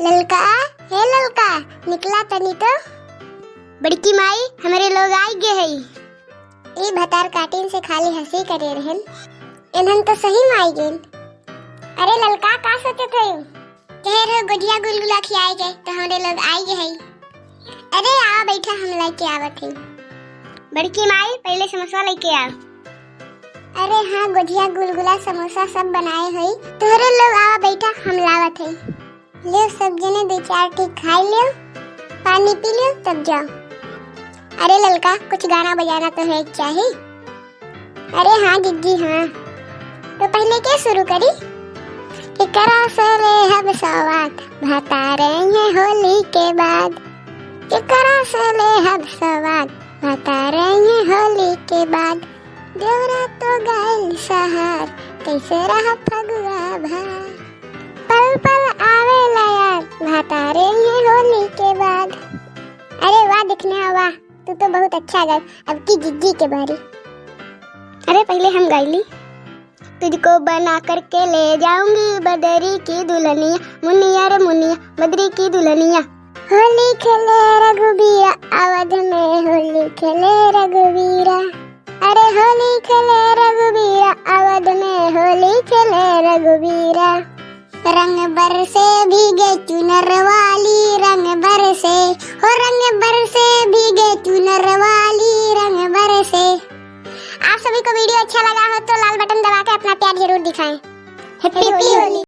ललका, हे ललका, निकला तनी तो। बड़की माई हमारे लोग आई गे हई। ई भतार काटिन से खाली हंसी करे रहन, इन्हन तो सही में आई गेन। अरे ललका का सोचे थे? कह रहे गुजिया गुलगुला खियाए के तो हमारे लोग आई गे हई। अरे आ बैठा, हम लेके आवत हई। बड़की माई पहले समोसा लेके आ। अरे हाँ, गुजिया गुलगुला समोसा सब बनाए हई, तोहरे लोग आवा बैठा, हम लावत हई। ले सब जने दो चार ठीक खाई लियो, पानी पी लियो तब जाओ। अरे ललका, कुछ गाना बजाना तो है चाहिए। अरे हाँ दीदी हाँ, तो पहले क्या शुरू करी? कि करा सरे हब सवात भाता रहे होली के बाद। कि करा सरे हब सवात भाता रहे होली के बाद। देवरा तो गाइल सहार, कैसे रहा फगुआ भार। पल पल आवे याद भाता रहे होली के बाद। अरे वाह दिखने वाह, तू तो बहुत अच्छा गाय। अब की जिज्जी के बारी। अरे पहले हम गाइली। तुझको बना करके ले जाऊंगी बदरी की दुल्हनिया, मुनिया रे मुनिया बदरी की दुल्हनिया। होली खेले रघुबीरा अवध में, होली खेले रघुबीरा। अरे होली खेले रघुबीरा अवध में, होली खेले रघुबीरा। रंग बरसे भीगे चुनर वाली, रंग बरसे हो रंग बरसे भीगे चुनर वाली, रंग बरसे। आप सभी को वीडियो अच्छा लगा हो तो लाल बटन दबा के अपना प्यार जरूर दिखाएं। हैप्पी होली।